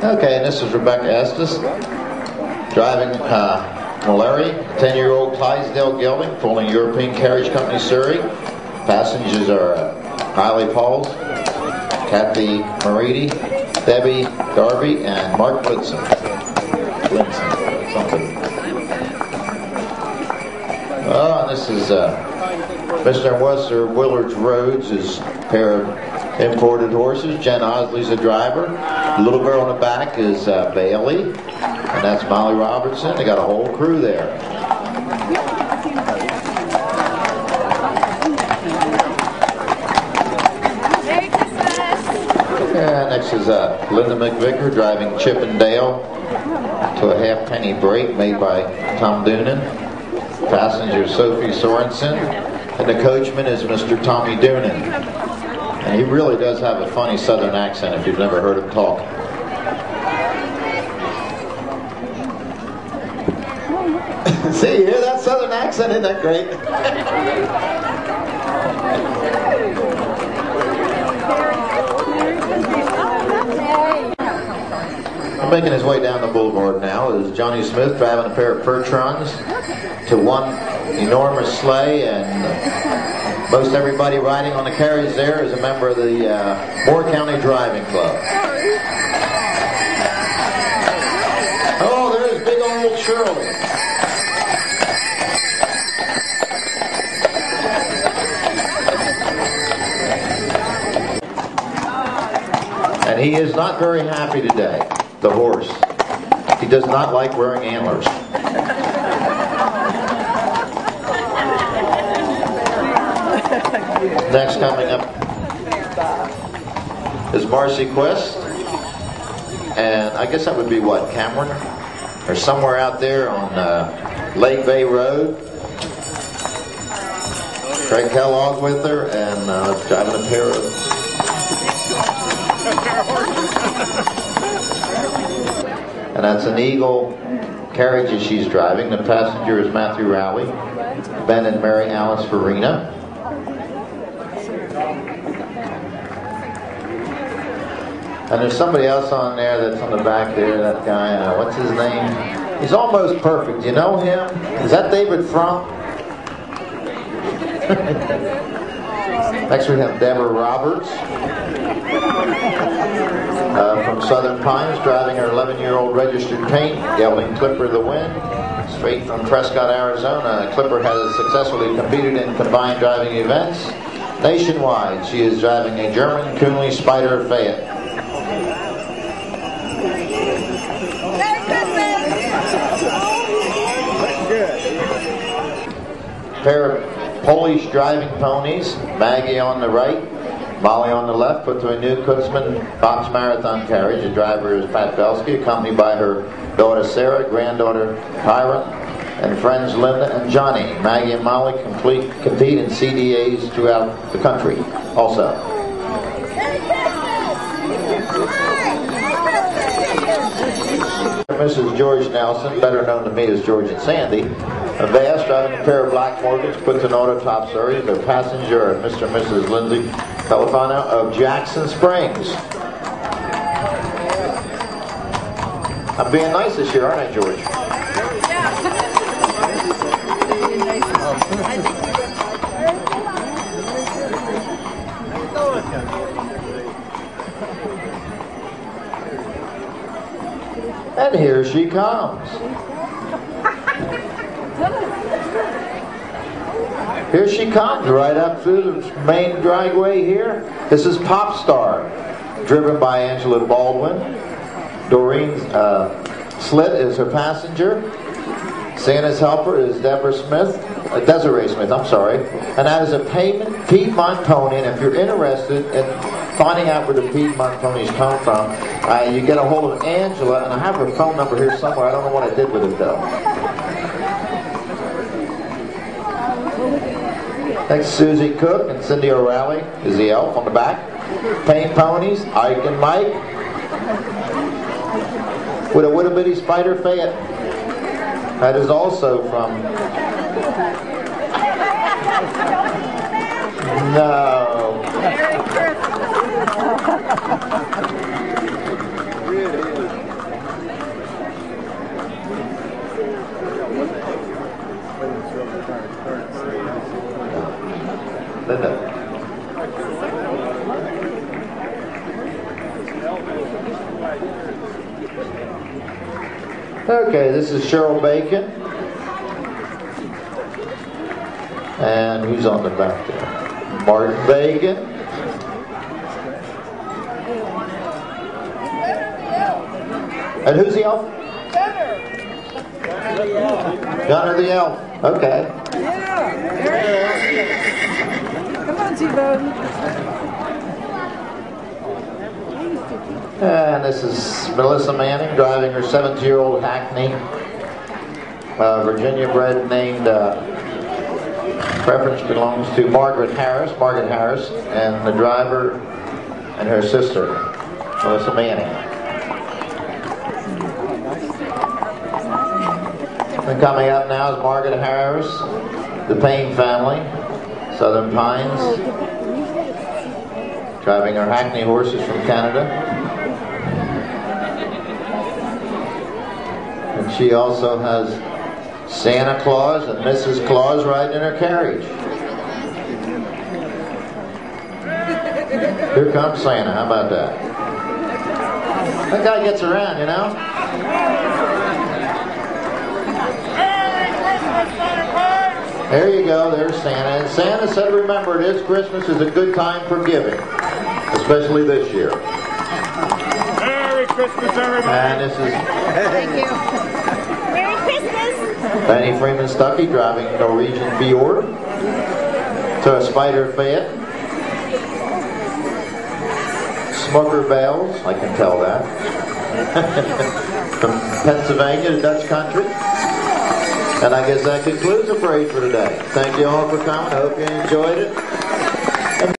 Okay, and this is Rebecca Estes, driving Mallory, 10-year-old Clydesdale gelding, pulling European Carriage Company Surrey. Passengers are Riley Pauls, Kathy Maridi, Debbie Darby, and Mark Blitzen. Oh, and this is Mr. and Wester Willards Rhodes, his pair of imported horses. Jen Osley's the driver. The little girl in the back is Bailey, and that's Molly Robertson. They got a whole crew there. Merry Christmas! And next is Linda McVicker driving Chip and Dale to a halfpenny break made by Tom Doonan. Passenger Sophie Sorensen, and the coachman is Mr. Tommy Doonan. And he really does have a funny southern accent if you've never heard him talk. See, you hear that southern accent? Isn't that great? Making his way down the boulevard now is Johnny Smith driving a pair of Pertrons to one enormous sleigh, and most everybody riding on the carriage there is a member of the Moore County Driving Club. Oh, there's big old Shirley. And he is not very happy today, the horse. He does not like wearing antlers. Next coming up is Marcy Quest, and I guess that would be what, Cameron? Or somewhere out there on Lake Bay Road. Craig Kellogg's with her, and driving a pair of... And that's an Eagle carriage that she's driving. The passenger is Matthew Rowley, Ben and Mary Alice Farina. And there's somebody else on there that's on the back there, that guy, what's his name? He's almost perfect. You know him? Is that David Frump? Next we have Deborah Roberts from Southern Pines, driving her 11-year-old registered paint, gelding Clipper the Wind, straight from Prescott, Arizona. Clipper has successfully competed in combined driving events nationwide. She is driving a German Coonley Spider Fayette. Pair of Polish driving ponies, Maggie on the right, Molly on the left, put to a new Kutzman Box Marathon carriage. The driver is Pat Belsky, accompanied by her daughter Sarah, granddaughter Tyra, and friends Linda and Johnny. Maggie and Molly compete in CDAs throughout the country also. Mrs. George Nelson, better known to me as George and Sandy, a Bass driving a pair of black Morgans, puts an auto top Surrey. Their passenger are Mr. and Mrs. Lindsay Califano of Jackson Springs. I'm being nice this year, aren't I, George? And here she comes. Here she comes, right up through the main driveway here. This is Pop Star, driven by Angela Baldwin. Doreen Slit is her passenger. Santa's helper is Desiree Smith, I'm sorry. And that is a Piedmont pony, and if you're interested in finding out where the Piedmont ponies come from, you get a hold of Angela, and I have her phone number here somewhere. I don't know what I did with it though. Next, Susie Cook and Cindy O'Reilly is the elf on the back. Paint ponies, Ike and Mike, with a Widow Bitty Spider Fayette. That is also from... No. Linda. Okay, this is Cheryl Bacon. And who's on the back there? Martin Bacon. And who's the elf? Gunner the elf. Okay. Come on, T-Bone. And this is Melissa Manning driving her 70-year-old Hackney. Virginia bred named preference belongs to Margaret Harris, and the driver and her sister, Melissa Manning. And coming up now is Margaret Harris, the Payne family, Southern Pines, driving her Hackney horses from Canada. And she also has Santa Claus and Mrs. Claus riding in her carriage. Here comes Santa, how about that? That guy gets around, you know? There you go, there's Santa. And Santa said, remember, this Christmas is a good time for giving, especially this year. Merry Christmas, everybody. And this is Thank you. Merry Christmas. Benny Freeman Stuckey driving Norwegian Fjord to a Spider Fayette. Smucker Bells, I can tell that. From Pennsylvania to Dutch Country. And I guess that concludes the parade for today. Thank you all for coming. I hope you enjoyed it.